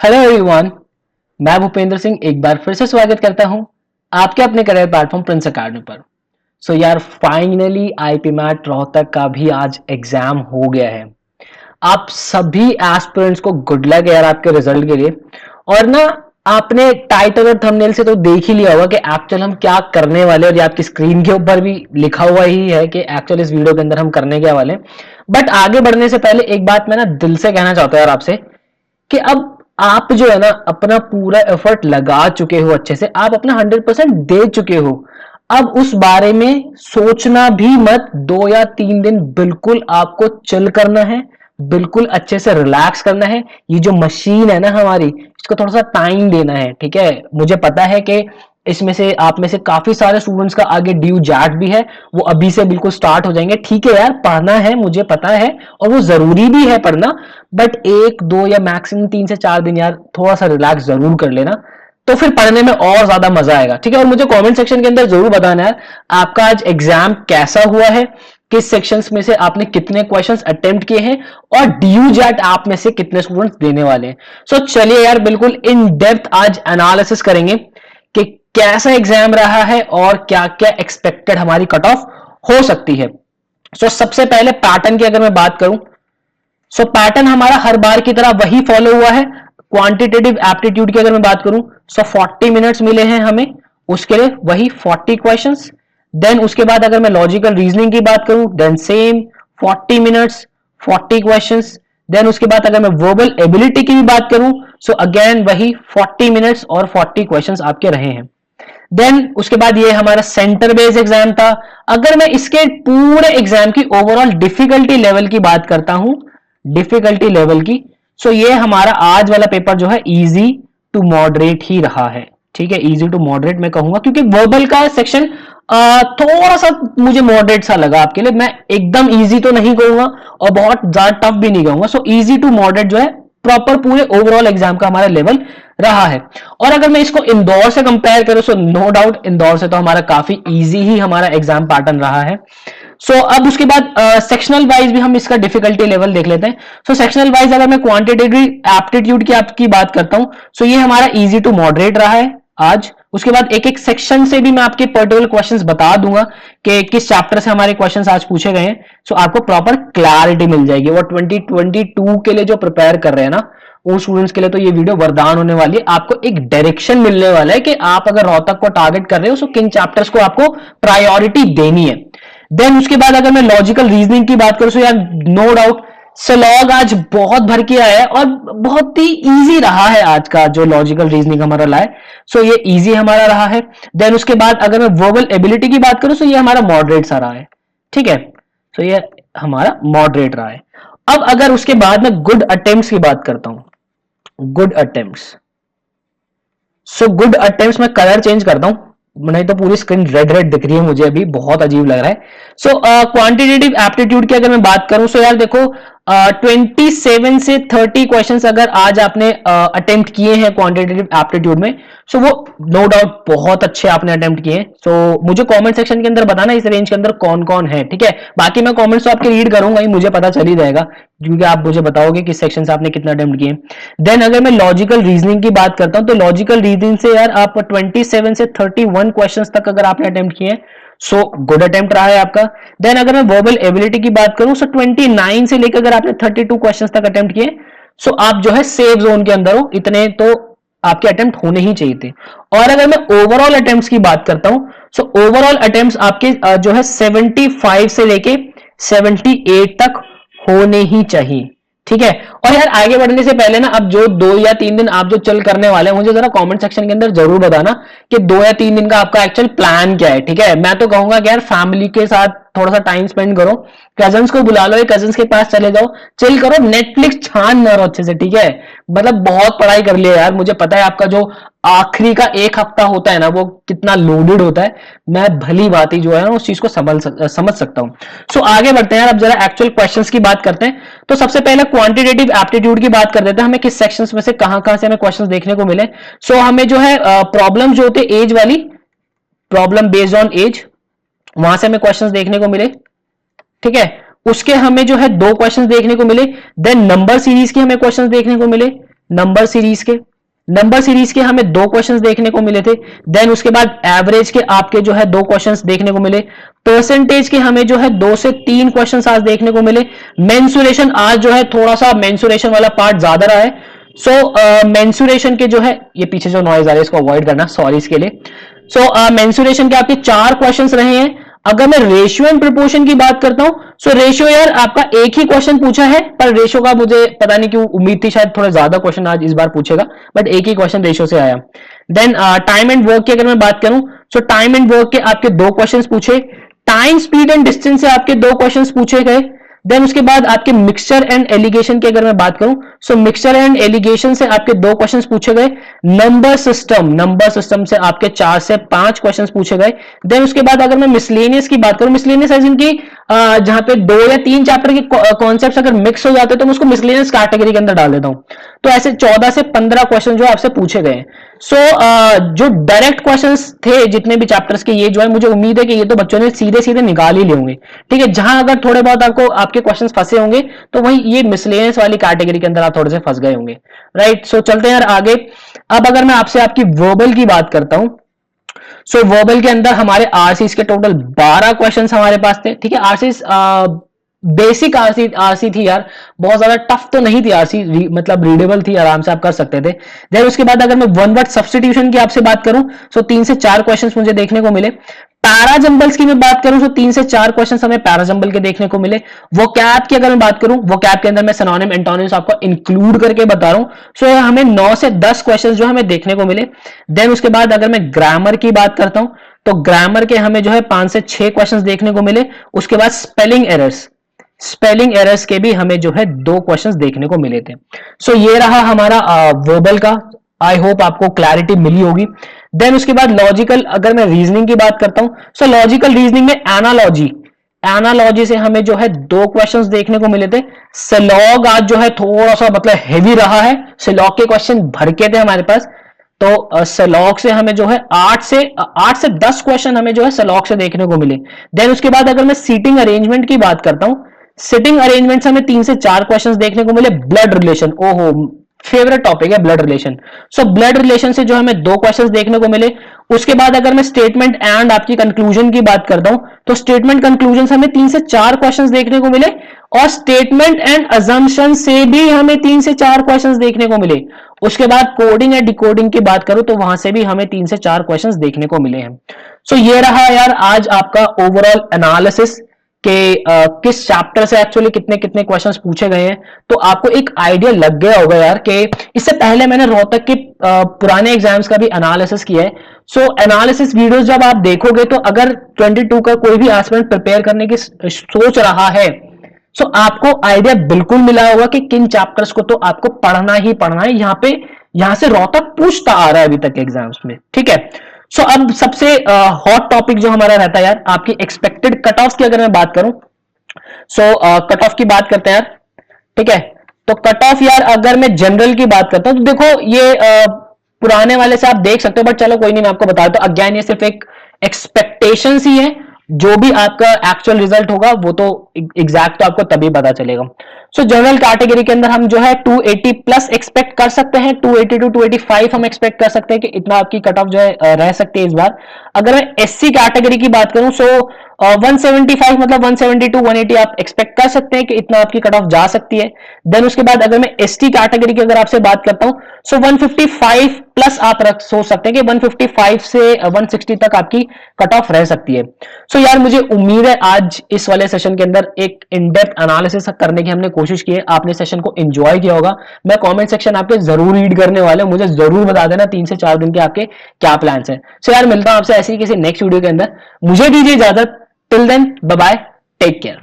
Hello everyone, मैं भूपेंद्र सिंह एक बार फिर से स्वागत करता हूं आपके अपने करियर प्लेटफॉर्म प्रिंस अकेडमी पर। सो यार फाइनली आईपी मैट रोहतक का भी आज एग्जाम हो गया है। आप सभी एस्पिरेंट्स को गुड लक यार आपके रिजल्ट के लिए। और ना आपने टाइटल और थंबनेल से तो देख ही लिया होगा कि एक्चुअल हम क्या करने वाले, और ये आपकी स्क्रीन के ऊपर भी लिखा हुआ ही है कि एक्चुअल इस वीडियो के अंदर हम करने क्या वाले। बट आगे बढ़ने से पहले एक बात मैं ना दिल से कहना चाहता हूँ यार आपसे कि अब आप जो है ना अपना पूरा एफर्ट लगा चुके हो, अच्छे से आप अपना 100% दे चुके हो। अब उस बारे में सोचना भी मत। 2 या 3 दिन बिल्कुल आपको चिल करना है, बिल्कुल अच्छे से रिलैक्स करना है। ये जो मशीन है ना हमारी, इसको थोड़ा सा टाइम देना है, ठीक है। मुझे पता है कि इसमें से आप में से काफी सारे स्टूडेंट्स का आगे ड्यू जैट भी है, वो अभी से बिल्कुल स्टार्ट हो जाएंगे। ठीक है यार, पढ़ना है, मुझे पता है, और वो जरूरी भी है पढ़ना। बट 1 2 या मैक्सिमम 3 से 4 दिन यार थोड़ा सा रिलैक्स जरूर कर लेना, तो फिर पढ़ने में और ज्यादा मजा आएगा, ठीक है। और मुझे कमेंट सेक्शन के अंदर जरूर बताना है आपका आज एग्जाम कैसा हुआ है, किस सेक्शंस में से आपने कितने क्वेश्चंस अटेम्प्ट किए हैं, और ड्यू जैट आप में से कितने स्टूडेंट्स देने वाले हैं। सो चलिए यार बिल्कुल इन डेप्थ आज एनालिसिस करेंगे कि कैसा एग्जाम रहा है और क्या क्या एक्सपेक्टेड हमारी कट ऑफ हो सकती है। सो सबसे पहले पैटर्न की अगर मैं बात करूं, सो पैटर्न हमारा हर बार की तरह वही फॉलो हुआ है। क्वांटिटेटिव एप्टीट्यूड की अगर मैं बात करूं, सो 40 मिनट्स मिले हैं हमें, उसके लिए वही 40 क्वेश्चंस। देन उसके बाद अगर मैं लॉजिकल रीजनिंग की बात करूं, then same 40 minutes 40 questions. Then उसके बाद अगर मैं वर्बल एबिलिटी की भी बात करूं, सो अगेन वही 40 मिनट्स और 40 क्वेश्चंस आपके रहे हैं। देन उसके बाद ये हमारा सेंटर बेस्ड एग्जाम था। अगर मैं इसके पूरे एग्जाम की ओवरऑल डिफिकल्टी लेवल की बात करता हूं, डिफिकल्टी लेवल की, सो ये हमारा आज वाला पेपर जो है इजी टू मॉडरेट ही रहा है, ठीक है। इजी टू मॉडरेट मैं कहूंगा क्योंकि वर्बल का सेक्शन थोड़ा सा मुझे मॉडरेट सा लगा आपके लिए। मैं एकदम इजी तो नहीं कहूंगा और बहुत ज्यादा टफ भी नहीं कहूंगा। सो इजी टू मॉडरेट जो है प्रॉपर पूरे ओवरऑल एग्जाम का हमारा लेवल रहा है। और अगर मैं इसको इंदौर से कंपेयर करूं, सो नो डाउट इंदौर से तो हमारा काफी इजी ही हमारा एग्जाम पैटर्न रहा है। सो अब उसके बाद सेक्शनल वाइज भी हम इसका डिफिकल्टी लेवल देख लेते हैं। सो सेक्शनल वाइज अगर मैं क्वांटिटेटिव एप्टीट्यूड की आपकी बात करता हूं, सो ये हमारा इजी टू मॉडरेट रहा है आज। उसके बाद एक एक सेक्शन से भी मैं आपके पर्टिकुलर क्वेश्चंस बता दूंगा कि किस चैप्टर से हमारे क्वेश्चंस आज पूछे गए हैं। सो आपको प्रॉपर क्लैरिटी मिल जाएगी। और 2022 के लिए जो प्रिपेयर कर रहे हैं ना, उन स्टूडेंट्स के लिए तो ये वीडियो वरदान होने वाली है। आपको एक डायरेक्शन मिलने वाला है कि आप अगर रोहतक को टारगेट कर रहे हो, सो किन चैप्टर्स को आपको प्रायोरिटी देनी है। देन उसके बाद अगर मैं लॉजिकल रीजनिंग की बात करूं, सो यार नो डाउट सलॉग आज बहुत भर के आया है और बहुत ही इजी रहा है आज का जो लॉजिकल रीजनिंग हमारा रहा है। सो ये इजी हमारा रहा है। देन उसके बाद अगर मैं वर्बल एबिलिटी की बात करूं, सो ये हमारा मॉडरेट सा रहा है, ठीक है। सो ये हमारा मॉडरेट रहा है। अब अगर उसके बाद मैं गुड अटेम्प्ट्स की बात करता हूं, good attempts, so good attempts में कलर चेंज करता हूं, नहीं तो पूरी स्क्रीन रेड रेड दिख रही है मुझे, अभी बहुत अजीब लग रहा है। सो क्वांटिटेटिव एप्टीट्यूड की अगर मैं बात करूं, सो यार देखो 27 से 30 क्वेश्चंस अगर आज आपने अटेम्प्ट किए हैं क्वांटिटेटिव एप्टीट्यूड में, सो वो नो डाउट बहुत अच्छे आपने अटेम्प्ट किए हैं। सो मुझे कमेंट सेक्शन के अंदर बताना इस रेंज के अंदर कौन कौन है, ठीक है। बाकी मैं कमेंट्स तो आपके रीड करूंगा ही, मुझे पता चल ही जाएगा क्योंकि आप मुझे बताओगे किस सेक्शन से आपने कितना अटेम्प्ट किए। देन अगर मैं लॉजिकल रीजनिंग की बात करता हूं, तो लॉजिकल रीजनिंग से यार आप 27 से 31 क्वेश्चंस तक अगर आपने अटेम्प्ट किए, सो गुड अटेम्प्ट रहा है आपका। देन अगर मैं वर्बल एबिलिटी की बात करूं, सो 29 से लेकर अगर आपने 32 क्वेश्चंस तक अटेम्प्ट किए, सो आप जो है सेफ जोन के अंदर हो, इतने तो आपके अटेम्प्ट होने ही चाहिए थे। और अगर मैं ओवरऑल अटेम्प्ट्स की बात करता हूं, सो ओवरऑल अटेम्प्ट्स आपके जो है 75 से लेके 78 तक होने ही चाहिए, ठीक है। और यार आगे बढ़ने से पहले ना, अब जो 2 या 3 दिन आप जो चल करने वाले हैं, मुझे जरा कमेंट सेक्शन के अंदर जरूर बताना कि 2 या 3 दिन का आपका एक्चुअल प्लान क्या है, ठीक है। मैं तो कहूंगा कि यार फैमिली के साथ थोड़ा सा टाइम स्पेंड करो, कजन्स को बुला लो, कजन्स के पास चले जाओ, चिल करो, नेटफ्लिक्स छान मारो अच्छे से, ठीक है। मतलब बहुत पढ़ाई कर लिया यार, मुझे पता है आपका जो आखिरी का 1 हफ्ता होता है ना, वो कितना लोडेड होता है। मैं भली बात ही जो है ना उस चीज को समझ सकता हूं। सो आगे बढ़ते हैं यार, अब जरा एक्चुअल क्वेश्चंस की बात करते हैं। तो सबसे पहले क्वांटिटेटिव एप्टीट्यूड की बात कर देते हैं, हमें किस सेक्शंस में से कहां से हमें क्वेश्चंस देखने को मिले। सो हमें जो है प्रॉब्लम जो होते एज वाली, प्रॉब्लम बेस्ड ऑन एज, वहां से हमें क्वेश्चंस देखने को मिले, ठीक है। उसके हमें जो है 2 क्वेश्चंस देखने को मिले। देन नंबर सीरीज के हमें क्वेश्चंस देखने को मिले। नंबर सीरीज के हमें 2 क्वेश्चंस देखने को मिले थे। देन उसके बाद एवरेज के आपके जो है 2 क्वेश्चंस देखने को मिले। परसेंटेज के हमें जो है 2 से 3 क्वेश्चंस आज देखने को मिले। मेंसुरेशन आज जो है थोड़ा सा मेंसुरेशन वाला पार्ट ज्यादा रहा है। सो मेंसुरेशन के जो है, ये पीछे जो नॉइज आ रहा है इसको अवॉइड करना, सॉरी इसके लिए। सो मेंसुरेशन के आपके 4 क्वेश्चंस रहे हैं। अगर मैं रेशियो एंड प्रोपोर्शन की बात करता हूं, सो रेशियो यार आपका एक ही क्वेश्चन पूछा है, पर रेशियो का मुझे पता नहीं क्यों उम्मीद थी शायद थोड़ा ज्यादा क्वेश्चन आज इस बार पूछेगा, बट एक ही क्वेश्चन रेशियो से आया। देन टाइम एंड वर्क की अगर मैं बात करूं, सो टाइम एंड वर्क के आपके 2 क्वेश्चंस पूछे। टाइम स्पीड एंड डिस्टेंस से आपके 2 क्वेश्चंस पूछे गए। देन उसके बाद आपके मिक्सचर एंड एलिगेशन की अगर मैं बात करूं, सो मिक्सचर एंड एलिगेशन से आपके 2 क्वेश्चंस पूछे गए। नंबर सिस्टम से आपके 4 से 5 क्वेश्चंस पूछे गए। देन उसके बाद अगर मैं मिसलेनियस की बात करूं, मिसलेनियस एज इनकी जहां पे 2 या 3 चैप्टर के कॉन्सेप्ट्स अगर मिक्स हो जाते हैं तो मैं उसको मिसलेनियस कैटेगरी के अंदर डाल देता हूं। तो ऐसे 14 से 15 क्वेश्चन जो है आपसे पूछे गए। सो जो डायरेक्ट क्वेश्चंस थे जितने भी चैप्टर्स के, ये जो है मुझे उम्मीद है कि ये तो बच्चों ने सीधे सीधे निकाल ही लिए होंगे। ठीक है, जहां अगर थोड़े बहुत आपके क्वेश्चंस फंसे होंगे तो वही ये मिसलेनियस वाली कैटेगरी के अंदर आप थोड़े से फंस गए होंगे। राइट, सो चलते हैं यार आगे। अब अगर मैं आपसे आपकी वर्बल की बात करता हूं, सो वर्बल के अंदर हमारे आरसीज के टोटल 12 क्वेश्चंस हमारे पास थे। ठीक है, आरसीज बेसिक आरसी थी यार, बहुत ज्यादा टफ तो नहीं थी आरसी, मतलब रीडेबल थी, आराम से आप कर सकते थे। देन उसके बाद अगर मैं वन वर्ड सब्स्टिट्यूशन की आपसे बात करूं, सो 3 से 4 क्वेश्चंस मुझे देखने को मिले। पैराजंबल्स की मैं बात करूं, सो 3 से 4 क्वेश्चंस हमें पैराजंबल के देखने को मिले। वो कैप की अगर मैं बात करूं, वो कैप के अंदर मैं सिनोनिम एंटोनिम्स आपको इंक्लूड करके बता रहा हूं। सो हमें 9 से 10 क्वेश्चंस जो हमें देखने को मिले। देन उसके बाद अगर मैं ग्रामर की बात करता हूं, तो ग्रामर के हमें जो है 5 से 6 क्वेश्चंस देखने को मिले। उसके बाद स्पेलिंग एरर्स के भी हमें जो है 2 क्वेश्चंस देखने को मिले थे। सो ये रहा हमारा वर्बल का। आई होप आपको क्लैरिटी मिली होगी। देन उसके बाद लॉजिकल, अगर मैं रीजनिंग की बात करता हूं, सो लॉजिकल रीजनिंग में एनालॉजी से हमें जो है 2 क्वेश्चंस देखने को मिले थे। सिलॉग आज जो है थोड़ा सा मतलब हेवी रहा है, सिलॉग के क्वेश्चन भर के थे हमारे पास। तो सिलॉग से हमें जो है 8 से 10 क्वेश्चन हमें जो है सिलॉग से देखने को मिले। देन उसके बाद अगर मैं सीटिंग अरेंजमेंट की बात करता हूं, सिटिंग अरेंजमेंट से हमें 3 से 4 क्वेश्चंस देखने को मिले। ब्लड रिलेशन, ओहो फेवरेट टॉपिक है blood relation. So blood relation से जो हमें 2 क्वेश्चंस देखने को मिले। उसके बाद अगर मैं स्टेटमेंट एंड आपकी कंक्लूजन की बात करता हूं, तो स्टेटमेंट कंक्लूजन से हमें 3 से 4 क्वेश्चंस देखने को मिले। और स्टेटमेंट एंड अजम्पशन से भी हमें 3 से 4 क्वेश्चंस देखने को मिले। उसके बाद कोडिंग एंड डिकोडिंग की बात करूं तो वहां से भी हमें 3 से 4 क्वेश्चंस देखने को मिले हैं। सो ये रहा यार आज आपका ओवरऑल एनालिसिस कि किस चैप्टर से एक्चुअली कितने कितने क्वेश्चंस पूछे गए हैं। तो आपको एक आइडिया लग गया होगा यार कि इससे पहले मैंने रोहतक के पुराने एग्जाम्स का भी एनालिसिस किया है। सो एनालिसिस वीडियोस जब आप देखोगे तो अगर 22 का कोई भी एस्पिरेंट प्रिपेयर करने की सोच रहा है, सो आपको आइडिया बिल्कुल मिला होगा कि किन चैप्टर्स को तो आपको पढ़ना ही पढ़ना है। यहां से रोहतक पूछता आ रहा है अभी तक एग्जाम्स में। ठीक है, सो अब सबसे हॉट टॉपिक जो हमारा रहता है यार, आपकी एक्सपेक्टेड कट ऑफ की अगर मैं बात करूं, सो कट ऑफ की बात करते हैं यार। ठीक है, तो कट ऑफ यार अगर मैं जनरल की बात करता हूं तो देखो ये पुराने वाले से आप देख सकते हो, बट चलो कोई नहीं, मैं आपको बता दूं। अगेन ये सिर्फ एक एक्सपेक्टेशन ही है, जो भी आपका एक्चुअल रिजल्ट होगा वो तो एग्जैक्ट तो आपको तभी पता चलेगा। सो जनरल कैटेगरी के अंदर हम जो है 280 प्लस एक्सपेक्ट कर सकते हैं, 280 टू 285 हम एक्सपेक्ट कर सकते हैं कि इतना आपकी कट ऑफ जो है रह सकती है इस बार। अगर मैं एससी कैटेगरी की बात करूं, सो 175 मतलब 170 टू 180 आप एक्सपेक्ट कर सकते हैं कि इतना आपकी कट ऑफ जा सकती है। देन उसके बाद अगर मैं एसटी कैटेगरी की अगर आपसे बात करता हूं, सो 155 प्लस आप सोच सकते हैं कि 155 से 160 तक आपकी कट ऑफ रह सकती है। सो यार मुझे उम्मीद है आज इस वाले सेशन के अंदर एक इन डेप्थ एनालिसिस करने की हमने कोशिश की है, आपने सेशन को एंजॉय किया होगा। मैं कमेंट सेक्शन आपके जरूर रीड करने वाले हूं, मुझे जरूर बता देना 3 से 4 दिन के आपके क्या प्लान्स हैं। सो यार मिलता हूं आपसे ऐसी किसी नेक्स्ट वीडियो के अंदर, मुझे दीजिए इजाजत। Till then bye bye, take care.